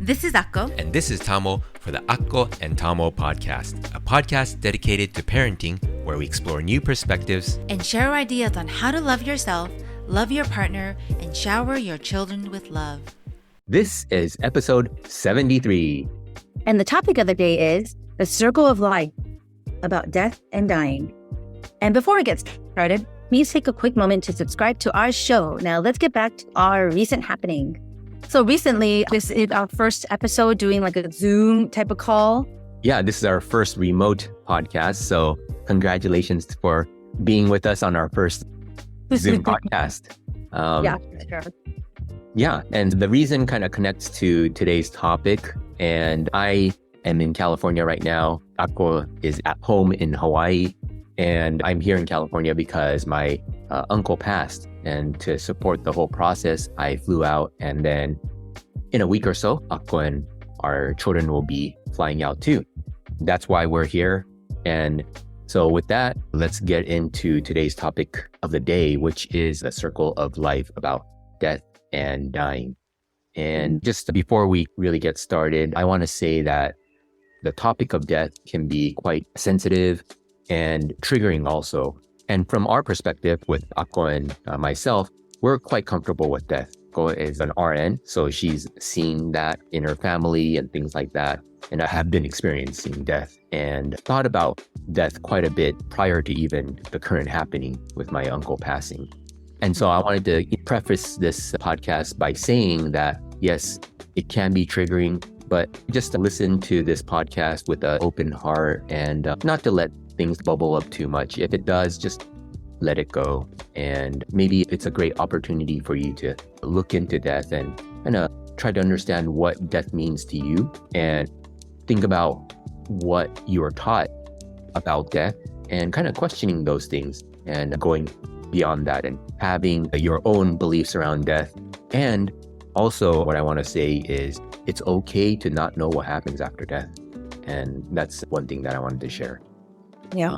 This is Akko. And this is Tamo for the Akko and Tamo podcast, a podcast dedicated to parenting where we explore new perspectives and share ideas on how to love yourself, love your partner, and shower your children with love. This is episode 73. And the topic of the day is the circle of life, about death and dying. And before we get started, please take a quick moment to subscribe to our show. Now let's get back to our recent happening. So recently, this is our first episode doing like a Zoom type of call. Yeah, this is our first remote podcast. So congratulations for being with us on our first Zoom podcast. Yeah, and the reason kind of connects to today's topic. And I am in California right now. Akko is at home in Hawaii. And I'm here in California because my uncle passed. And to support the whole process, I flew out. And then in a week or so, Akko and our children will be flying out too. That's why we're here. And so with that, let's get into today's topic of the day, which is the circle of life, about death and dying. And just before we really get started, I want to say that the topic of death can be quite sensitive and triggering also. And from our perspective with Akko and myself, we're quite comfortable with death. Akko is an RN, so she's seen that in her family and things like that. And I have been experiencing death and thought about death quite a bit prior to even the current happening with my uncle passing. And so I wanted to preface this podcast by saying that, yes, it can be triggering, but just to listen to this podcast with an open heart and not to let things bubble up too much. If it does, just let it go. And maybe it's a great opportunity for you to look into death and kind of try to understand what death means to you and think about what you are taught about death and kind of questioning those things and going beyond that and having your own beliefs around death. And also what I want to say is it's okay to not know what happens after death. And that's one thing that I wanted to share. Yeah.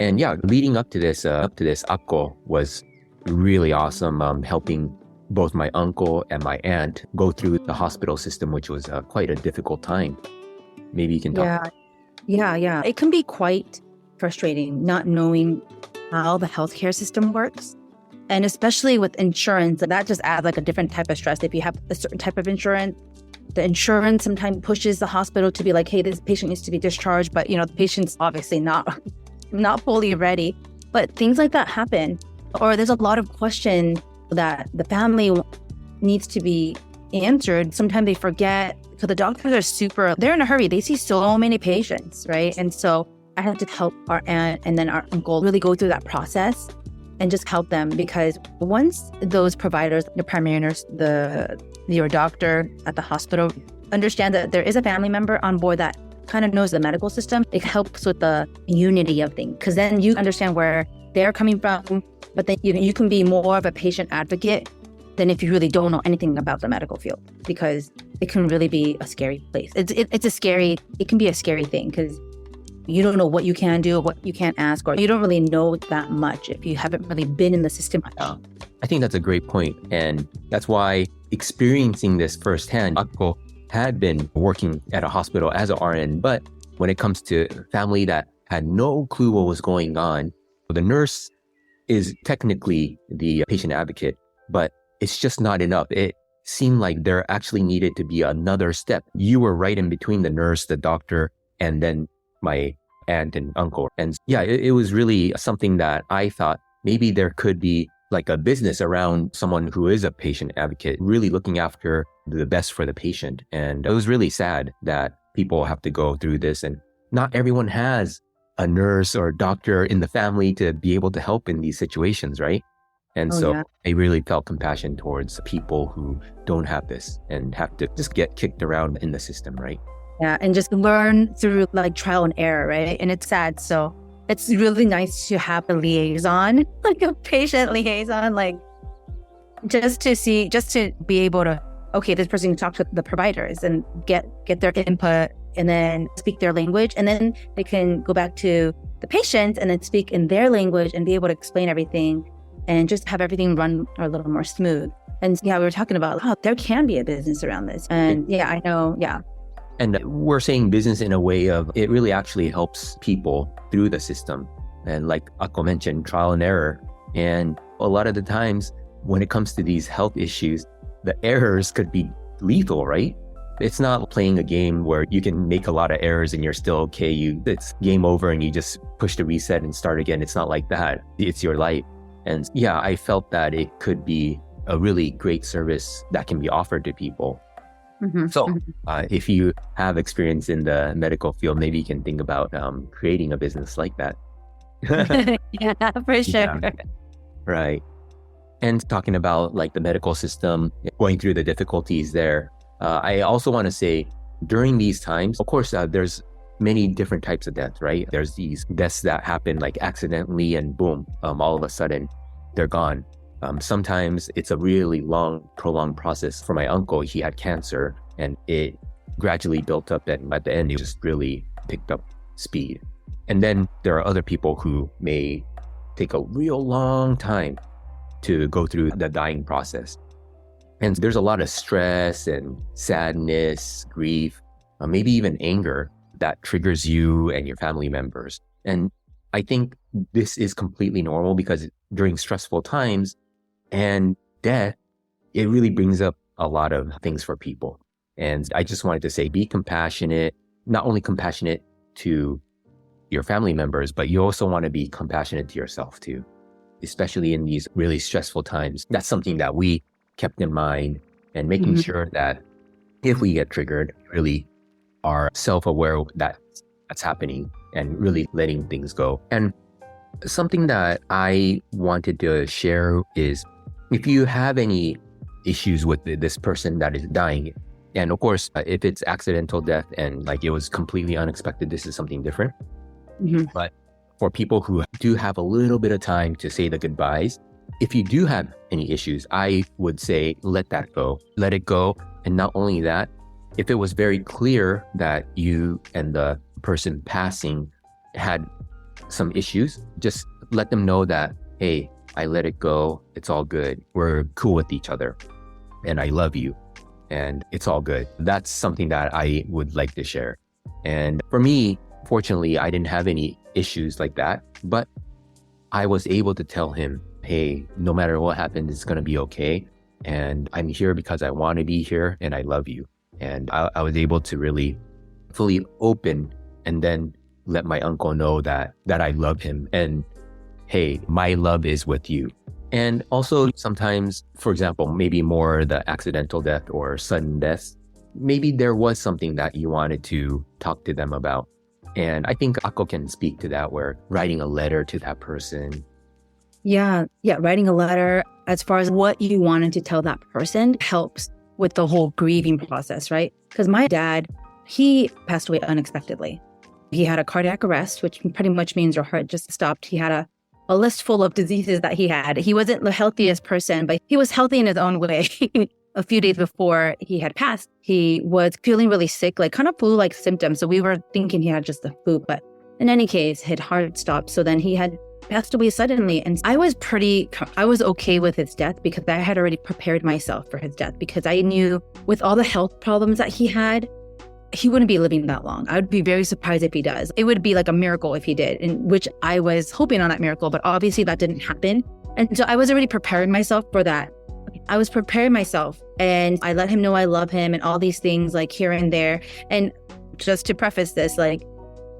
And yeah, leading up to this, Akko was really awesome, helping both my uncle and my aunt go through the hospital system, which was quite a difficult time. Maybe you can talk. Yeah. It can be quite frustrating not knowing how the healthcare system works. And especially with insurance, that just adds like a different type of stress. If you have a certain type of insurance, the insurance sometimes pushes the hospital to be like, hey, this patient needs to be discharged. But, the patient's obviously not fully ready. But things like that happen. Or there's a lot of questions that the family needs to be answered. Sometimes they forget because the doctors they're in a hurry. They see so many patients, right? And so I had to help our aunt and then our uncle really go through that process and just help them, because once those providers, the primary nurse, your doctor at the hospital understand that there is a family member on board that kind of knows the medical system, it helps with the unity of things, because then you understand where they're coming from, but then you can be more of a patient advocate than if you really don't know anything about the medical field, because it can really be a scary place. It can be a scary thing because you don't know what you can do, what you can't ask, or you don't really know that much if you haven't really been in the system. I think that's a great point. And that's why experiencing this firsthand, Akko had been working at a hospital as an RN, but when it comes to family that had no clue what was going on, the nurse is technically the patient advocate, but it's just not enough. It seemed like there actually needed to be another step. You were right in between the nurse, the doctor, and then my aunt and uncle. And yeah, it was really something that I thought maybe there could be like a business around someone who is a patient advocate, really looking after the best for the patient. And it was really sad that people have to go through this, and not everyone has a nurse or doctor in the family to be able to help in these situations, right? And I really felt compassion towards people who don't have this and have to just get kicked around in the system, right? Yeah, and just learn through like trial and error, right? And it's sad. So it's really nice to have a liaison, like a patient liaison, like just to be able to, okay, this person can talk to the providers and get their input and then speak their language. And then they can go back to the patient and then speak in their language and be able to explain everything and just have everything run a little more smooth. And yeah, we were talking about how there can be a business around this. And yeah, I know. Yeah. And we're saying business in a way of it really actually helps people through the system. And like Akko mentioned, trial and error. And a lot of the times when it comes to these health issues, the errors could be lethal, right? It's not playing a game where you can make a lot of errors and you're still okay. It's game over and you just push the reset and start again. It's not like that. It's your life. And yeah, I felt that it could be a really great service that can be offered to people. So if you have experience in the medical field, maybe you can think about creating a business like that. Yeah, for sure. Yeah. Right. And talking about like the medical system, going through the difficulties there, I also want to say during these times, of course, there's many different types of death, right? There's these deaths that happen like accidentally and boom, all of a sudden they're gone. Sometimes it's a really long, prolonged process. For my uncle, he had cancer and it gradually built up, and at the end, it just really picked up speed. And then there are other people who may take a real long time to go through the dying process. And there's a lot of stress and sadness, grief, maybe even anger that triggers you and your family members. And I think this is completely normal because during stressful times and death, it really brings up a lot of things for people. And I just wanted to say, be compassionate, not only compassionate to your family members, but you also want to be compassionate to yourself too, especially in these really stressful times. That's something that we kept in mind, and making sure that if we get triggered, really are self-aware that that's happening and really letting things go. And something that I wanted to share is if you have any issues with this person that is dying, and of course, if it's accidental death and like it was completely unexpected, this is something different. But for people who do have a little bit of time to say the goodbyes, if you do have any issues, I would say let that go. Let it go. And not only that, if it was very clear that you and the person passing had some issues, just let them know that, hey, I let it go. It's all good. We're cool with each other. And I love you. And it's all good. That's something that I would like to share. And for me, fortunately, I didn't have any issues like that. But I was able to tell him, hey, no matter what happens, it's going to be okay. And I'm here because I want to be here and I love you. And I was able to really fully open and then let my uncle know that I love him. And hey, my love is with you. And also sometimes, for example, maybe more the accidental death or sudden deaths, maybe there was something that you wanted to talk to them about. And I think Akko can speak to that, where writing a letter to that person. Yeah, writing a letter as far as what you wanted to tell that person helps with the whole grieving process, right? Because my dad, he passed away unexpectedly. He had a cardiac arrest, which pretty much means your heart just stopped. He had a list full of diseases that he had. He wasn't the healthiest person, but he was healthy in his own way. A few days before he had passed, he was feeling really sick, like kind of flu-like symptoms. So we were thinking he had just the flu, but in any case, his heart stopped. So then he had passed away suddenly. And I was okay with his death because I had already prepared myself for his death, because I knew with all the health problems that he had, he wouldn't be living that long. I would be very surprised if he does. It would be like a miracle if he did, in which I was hoping on that miracle, but obviously that didn't happen. And so I was already preparing myself for that. I was preparing myself, and I let him know I love him and all these things like here and there. And just to preface this, like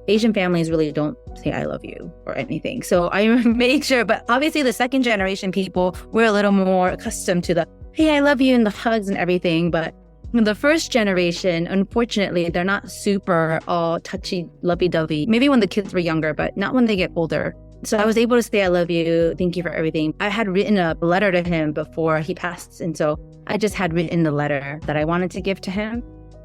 Asian families really don't say I love you or anything. So I made sure, but obviously the second generation people were a little more accustomed to the, hey, I love you and the hugs and everything. But the first generation, unfortunately, they're not super all touchy, lovey-dovey. Maybe when the kids were younger, but not when they get older. So I was able to say, I love you. Thank you for everything. I had written a letter to him before he passed. And so I just had written the letter that I wanted to give to him.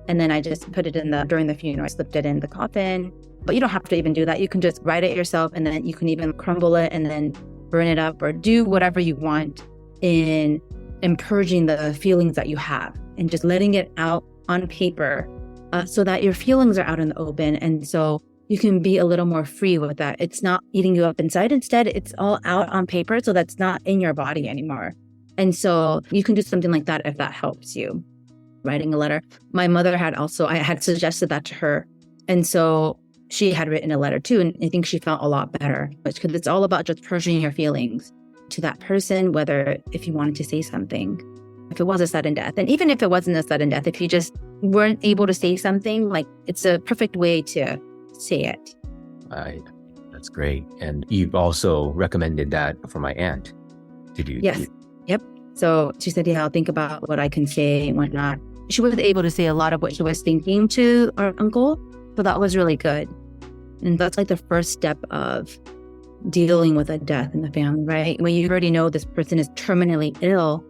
And then I just put it during the funeral, I slipped it in the coffin. But you don't have to even do that. You can just write it yourself, and then you can even crumble it and then burn it up, or do whatever you want in purging the feelings that you have and just letting it out on paper so that your feelings are out in the open. And so you can be a little more free with that. It's not eating you up inside. Instead, it's all out on paper, so that's not in your body anymore. And so you can do something like that if that helps you. Writing a letter. My mother I had suggested that to her. And so she had written a letter too. And I think she felt a lot better because it's all about just purging your feelings to that person, whether if you wanted to say something, if it was a sudden death. And even if it wasn't a sudden death, if you just weren't able to say something, like it's a perfect way to say it. That's great. And you've also recommended that for my aunt to do. Yes. Yep. So she said, yeah, I'll think about what I can say and whatnot. She was able to say a lot of what she was thinking to our uncle. So that was really good. And that's like the first step of dealing with a death in the family, right? When you already know this person is terminally ill,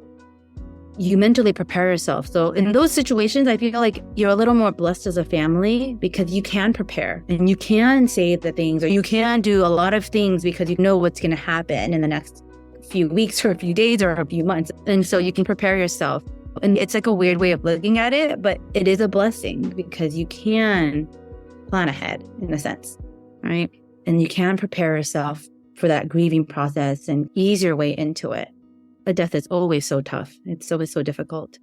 you mentally prepare yourself. So in those situations, I feel like you're a little more blessed as a family because you can prepare and you can say the things, or you can do a lot of things because you know what's going to happen in the next few weeks or a few days or a few months. And so you can prepare yourself. And it's like a weird way of looking at it, but it is a blessing because you can plan ahead in a sense, right? And you can prepare yourself for that grieving process and ease your way into it. A death is always so tough. It's always so difficult.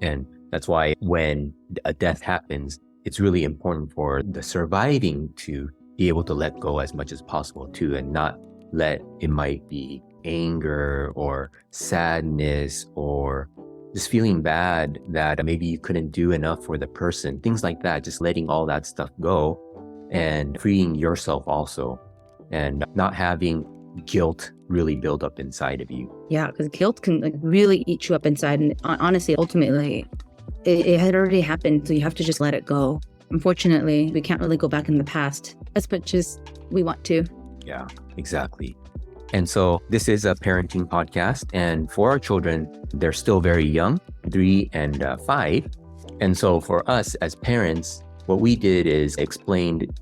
And that's why when a death happens, it's really important for the surviving to be able to let go as much as possible too, and not let it might be anger or sadness or just feeling bad that maybe you couldn't do enough for the person, things like that, just letting all that stuff go and freeing yourself also, and not having guilt really build up inside of you. Yeah, because guilt can really eat you up inside. And honestly, ultimately, it had already happened. So you have to just let it go. Unfortunately, we can't really go back in the past as much as we want to. Yeah, exactly. And so this is a parenting podcast. And for our children, they're still very young, 3 and 5. And so for us as parents, what we did is explained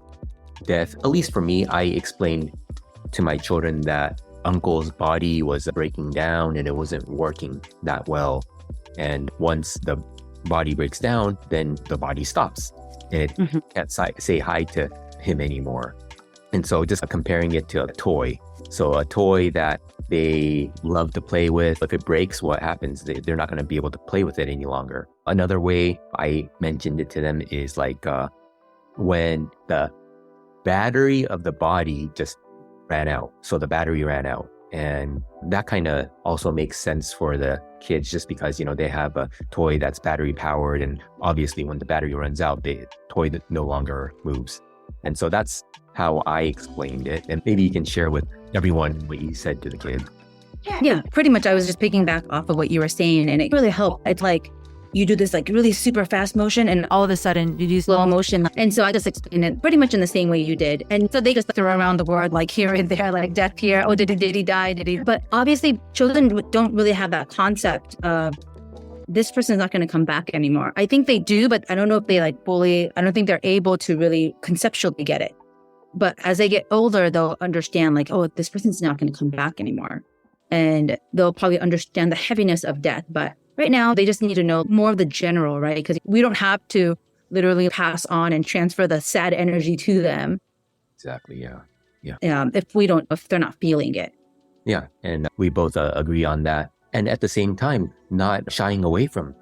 death. At least for me, I explained to my children that uncle's body was breaking down and it wasn't working that well. And once the body breaks down, then the body stops. It can't say hi to him anymore. And so just comparing it to a toy. So a toy that they love to play with, if it breaks, what happens? They're not going to be able to play with it any longer. Another way I mentioned it to them is like when the battery of the body just ran out. So the battery ran out. And that kind of also makes sense for the kids just because, you know, they have a toy that's battery powered. And obviously when the battery runs out, the toy no longer moves. And so that's how I explained it. And maybe you can share with everyone what you said to the kid. Yeah, pretty much. I was just picking back off of what you were saying, and it really helped. It's like you do this like really super fast motion and all of a sudden you do slow motion. And so I just explained it pretty much in the same way you did. And so they just throw around the word like here and there, like death here. Oh, did he die? But obviously children don't really have that concept of this person's not going to come back anymore. I think they do, but I don't know if they like fully, I don't think they're able to really conceptually get it. But as they get older, they'll understand like, oh, this person's not going to come back anymore. And they'll probably understand the heaviness of death. But right now, they just need to know more of the general, right? Because we don't have to literally pass on and transfer the sad energy to them. Exactly, yeah. If they're not feeling it. Yeah, and we both agree on that. And at the same time, not shying away from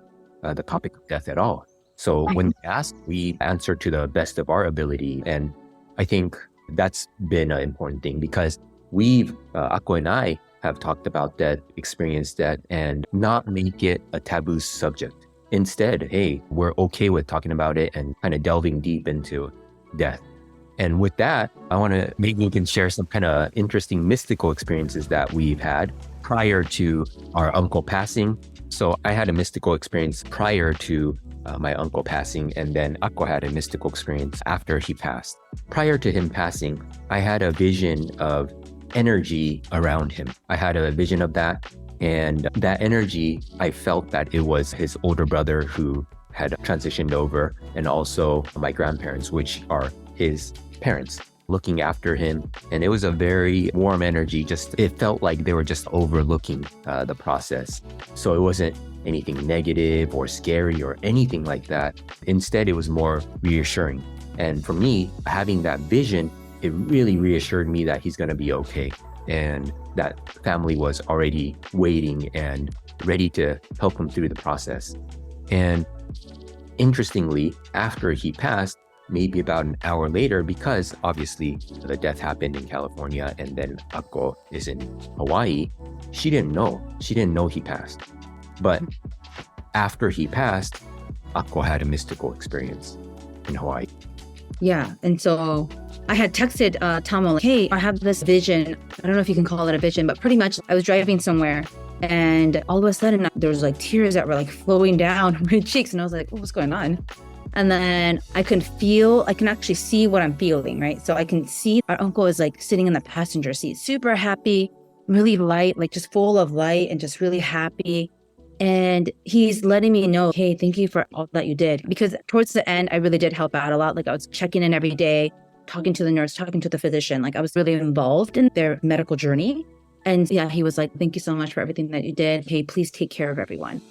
the topic of death at all. So when they ask, we answer to the best of our ability. And I think that's been an important thing because Akko and I have talked about death, experienced death, and not make it a taboo subject. Instead, hey, we're okay with talking about it and kind of delving deep into death. And with that, maybe we can share some kind of interesting mystical experiences that we've had prior to our uncle passing. So I had a mystical experience prior to my uncle passing, and then Akko had a mystical experience after he passed. Prior to him passing, I had a vision of energy around him. I had a vision of that, and that energy, I felt that it was his older brother who had transitioned over, and also my grandparents, which are his parents, looking after him. And it was a very warm energy. It felt like they were just overlooking the process. So it wasn't anything negative or scary or anything like that. Instead, it was more reassuring. And for me, having that vision, it really reassured me that he's going to be okay. And that family was already waiting and ready to help him through the process. And interestingly, after he passed, maybe about an hour later, because obviously the death happened in California and then Akko is in Hawaii, she didn't know. She didn't know he passed. But after he passed, Akko had a mystical experience in Hawaii. Yeah. And so I had texted Tamo, like, hey, I have this vision. I don't know if you can call it a vision, but pretty much I was driving somewhere and all of a sudden there was like tears that were like flowing down my cheeks. And I was like, oh, what's going on? And then I can actually see what I'm feeling, right? So I can see our uncle is like sitting in the passenger seat, super happy, really light, like just full of light and just really happy. And he's letting me know, hey, thank you for all that you did. Because towards the end, I really did help out a lot. Like I was checking in every day, talking to the nurse, talking to the physician. Like I was really involved in their medical journey. And yeah, he was like, thank you so much for everything that you did. Hey, please take care of everyone.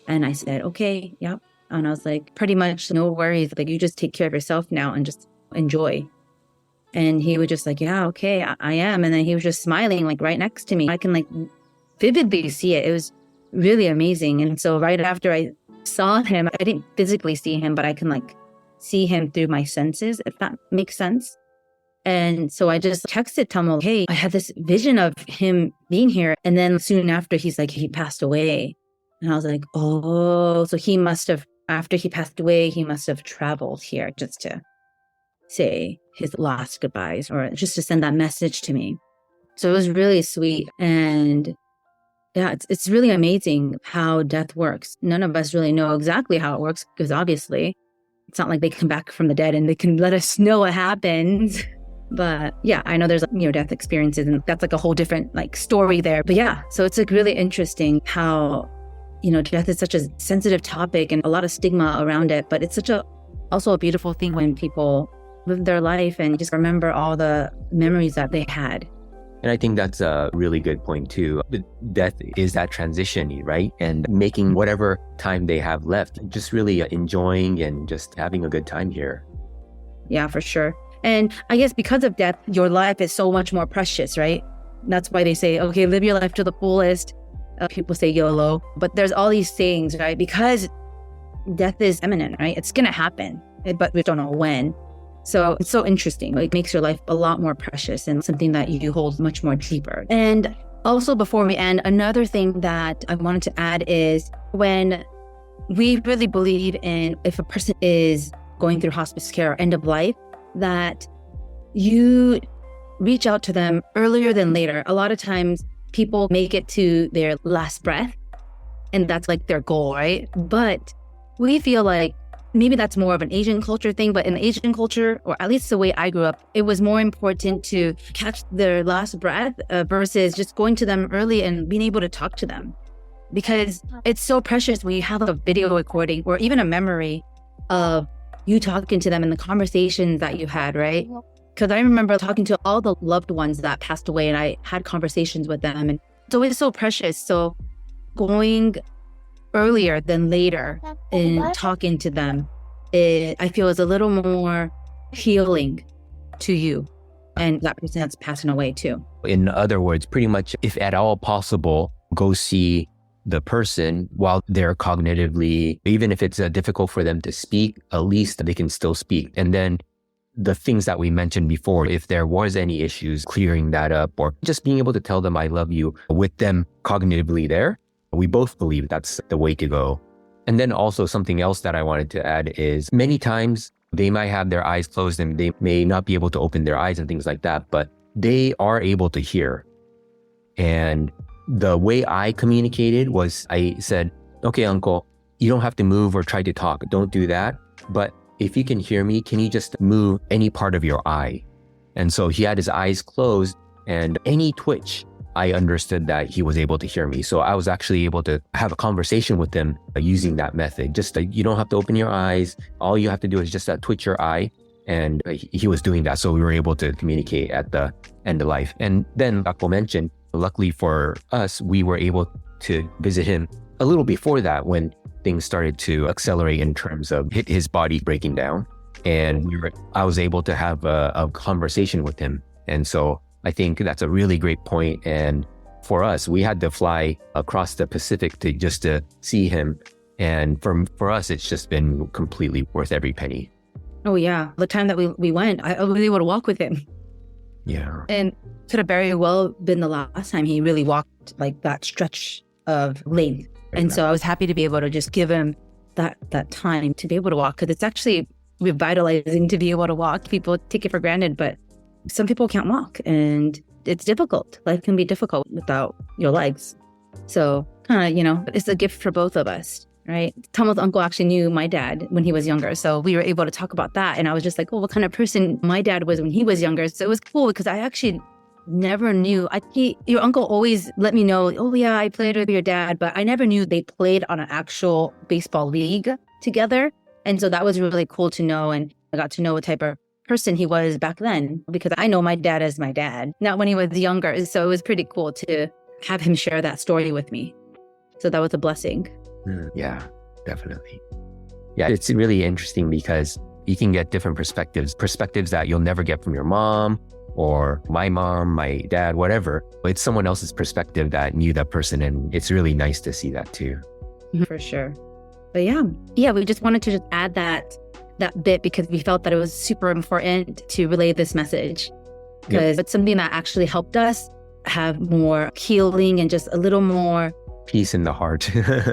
And I said, okay, yeah. And I was like, pretty much no worries. Like you just take care of yourself now and just enjoy. And he was just like, yeah, okay, I am. And then he was just smiling like right next to me. I can like vividly see it. It was really amazing. And so right after I saw him, I didn't physically see him, but I can like see him through my senses, if that makes sense. And so I just texted Tamo, hey, I had this vision of him being here. And then soon after, he's like, he passed away. And I was like, oh, so he must have, after he passed away, he must have traveled here just to say his last goodbyes or just to send that message to me. So it was really sweet. And yeah, it's really amazing how death works. None of us really know exactly how it works because obviously it's not like they come back from the dead and they can let us know what happens. But yeah, I know there's near-death experiences and that's like a whole different like story there. But yeah, so it's like really interesting how death is such a sensitive topic and a lot of stigma around it, but it's also a beautiful thing when people live their life and just remember all the memories that they had. And I think that's a really good point too. Death is that transition, right? And making whatever time they have left, just really enjoying and just having a good time here. Yeah, for sure. And I guess because of death, your life is so much more precious, right? That's why they say, okay, live your life to the fullest. People say YOLO, but there's all these sayings, right? Because death is imminent, right? It's going to happen, but we don't know when. So it's so interesting. It makes your life a lot more precious and something that you hold much more deeper. And also before we end, another thing that I wanted to add is when we really believe in if a person is going through hospice care or end of life, that you reach out to them earlier than later. A lot of times people make it to their last breath and that's like their goal, right? But we feel like maybe that's more of an Asian culture thing, but in the Asian culture, or at least the way I grew up, it was more important to catch their last breath versus just going to them early and being able to talk to them. Because it's so precious when you have a video recording or even a memory of you talking to them and the conversations that you had, right? Because I remember talking to all the loved ones that passed away and I had conversations with them. And it's always so precious. So going earlier than later in talking to them, I feel is a little more healing to you and that person that's passing away too. In other words, pretty much if at all possible, go see the person while they're cognitively, even if it's difficult for them to speak, at least they can still speak. And then the things that we mentioned before, if there was any issues, clearing that up or just being able to tell them I love you with them cognitively there. We both believe that's the way to go. And then also something else that I wanted to add is many times they might have their eyes closed and they may not be able to open their eyes and things like that, but they are able to hear. And the way I communicated was I said, okay, uncle, you don't have to move or try to talk. Don't do that. But if you can hear me, can you just move any part of your eye? And so he had his eyes closed and any twitch, I understood that he was able to hear me. So I was actually able to have a conversation with him using that method. Just you don't have to open your eyes. All you have to do is just twitch your eye. And he was doing that. So we were able to communicate at the end of life. And then Akko mentioned, luckily for us, we were able to visit him a little before that when things started to accelerate in terms of his body breaking down. And I was able to have a conversation with him. And so I think that's a really great point. And for us, we had to fly across the Pacific to see him. And for us, it's just been completely worth every penny. Oh, yeah. The time that we went, I was able to walk with him. Yeah. And could have very well been the last time he really walked like that stretch of length. And so I was happy to be able to just give him that time to be able to walk, because it's actually revitalizing to be able to walk. People take it for granted, but some people can't walk and it's difficult. Life can be difficult without your legs. So kind of, it's a gift for both of us, right? Tamo's uncle actually knew my dad when he was younger. So we were able to talk about that. And I was just like, oh, what kind of person my dad was when he was younger. So it was cool because I actually never knew. Your uncle always let me know, oh yeah, I played with your dad, but I never knew they played on an actual baseball league together. And so that was really cool to know. And I got to know what type of person he was back then, because I know my dad as my dad, not when he was younger. So it was pretty cool to have him share that story with me. So that was a blessing. Yeah, definitely. Yeah, it's really interesting because you can get different perspectives that you'll never get from your mom or my mom, my dad, whatever. It's someone else's perspective that knew that person. And it's really nice to see that too. For sure. But yeah, we just wanted to just add that bit because we felt that it was super important to relay this message, because it's something that actually helped us have more healing and just a little more peace in the heart.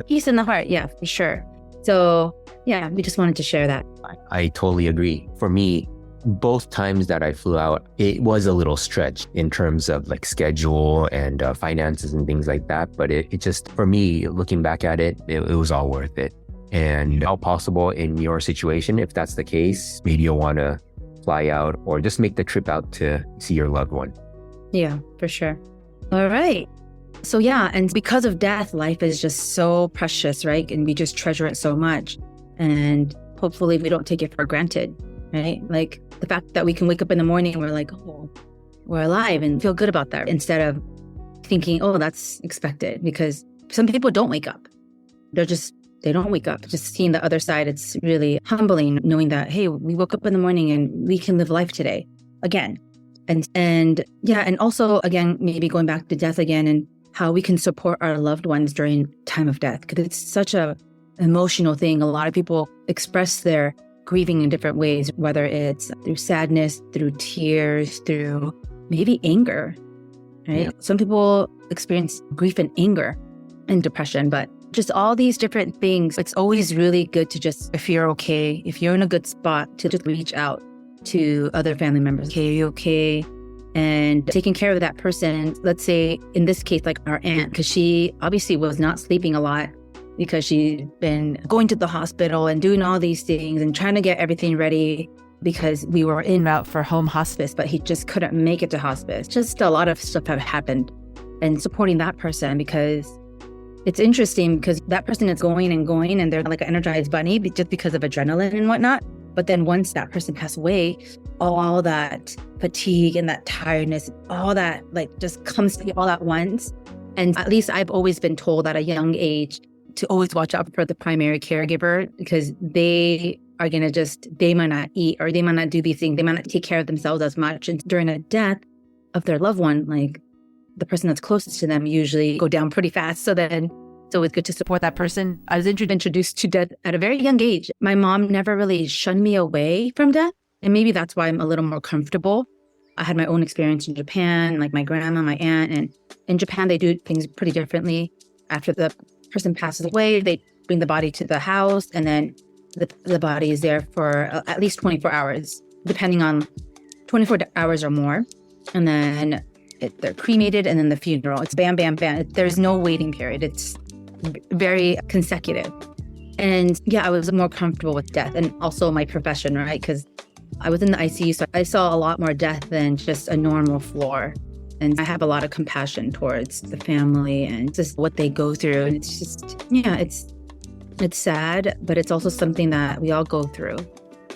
Peace in the heart. Yeah, for sure. So yeah, we just wanted to share that. I totally agree. For me, both times that I flew out, it was a little stretched in terms of like schedule and finances and things like that. But it just, for me, looking back at it, it was all worth it. And how possible in your situation, if that's the case, maybe you'll want to fly out or just make the trip out to see your loved one. Yeah, for sure. All right. So yeah, and because of death, life is just so precious, right? And we just treasure it so much. And hopefully we don't take it for granted, right? Like the fact that we can wake up in the morning and we're like, oh, we're alive, and feel good about that, instead of thinking, oh, that's expected. Because some people don't wake up. They don't wake up. Just seeing the other side, it's really humbling knowing that, hey, we woke up in the morning and we can live life today again. And also, again, maybe going back to death again and how we can support our loved ones during time of death, because it's such a emotional thing. A lot of people express their grieving in different ways, whether it's through sadness, through tears, through maybe anger, right? Yeah. Some people experience grief and anger and depression, but just all these different things. It's always really good to just, if you're okay, if you're in a good spot, to just reach out to other family members. Okay, are you okay? And taking care of that person. Let's say in this case, like our aunt, because she obviously was not sleeping a lot because she'd been going to the hospital and doing all these things and trying to get everything ready, because we were en route for home hospice, but he just couldn't make it to hospice. Just a lot of stuff have happened. And supporting that person, because it's interesting, because that person is going and they're like an energized bunny just because of adrenaline and whatnot. But then once that person passed away, all that fatigue and that tiredness, all that like just comes to you all at once. And at least I've always been told at a young age to always watch out for the primary caregiver, because they are going to they might not eat, or they might not do these things. They might not take care of themselves as much. And during a death of their loved one, like the person that's closest to them usually go down pretty fast. So it's good to support that person. I was introduced to death at a very young age. My mom never really shunned me away from death. And maybe that's why I'm a little more comfortable. I had my own experience in Japan, like my grandma, my aunt. And in Japan, they do things pretty differently. After the person passes away, they bring the body to the house, and then the body is there for at least 24 hours, depending on 24 hours or more. And then they're cremated, and then the funeral. It's bam, bam, bam. There's no waiting period. It's very consecutive. And yeah, I was more comfortable with death, and also my profession, right? Because I was in the ICU, so I saw a lot more death than just a normal floor. And I have a lot of compassion towards the family and just what they go through. And it's just, yeah, it's sad, but it's also something that we all go through.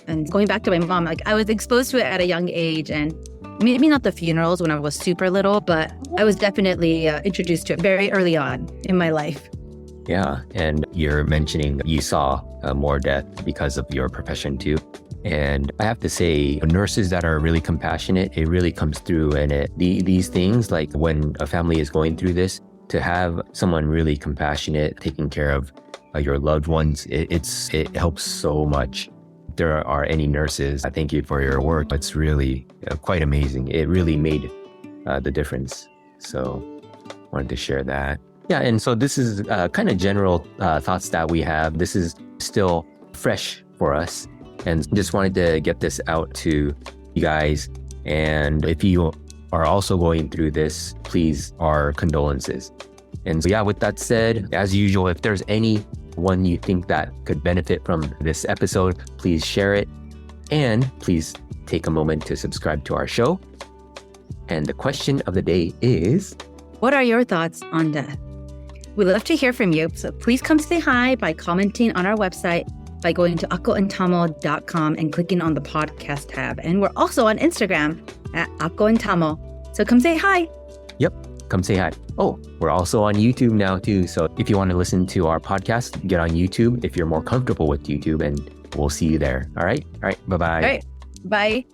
And going back to my mom, like I was exposed to it at a young age, and maybe not the funerals when I was super little, but I was definitely introduced to it very early on in my life. Yeah, and you're mentioning you saw more death because of your profession too. And I have to say, nurses that are really compassionate, it really comes through. And these things, like when a family is going through this, to have someone really compassionate, taking care of your loved ones, it helps so much. If there are any nurses, I thank you for your work. It's really quite amazing. It really made the difference. So wanted to share that. Yeah, and so this is kind of general thoughts that we have. This is still fresh for us, and just wanted to get this out to you guys. And if you are also going through this, please, our condolences. And so, yeah, with that said, as usual, if there's anyone you think that could benefit from this episode, please share it. And please take a moment to subscribe to our show. And the question of the day is, what are your thoughts on death? We'd love to hear from you. So please come say hi by commenting on our website, by going to akkoandtamo.com and clicking on the podcast tab. And we're also on Instagram at Akko and Tamo. So come say hi. Yep, come say hi. Oh, we're also on YouTube now too. So if you want to listen to our podcast, get on YouTube if you're more comfortable with YouTube, and we'll see you there. All right. Bye-bye. All right. Bye.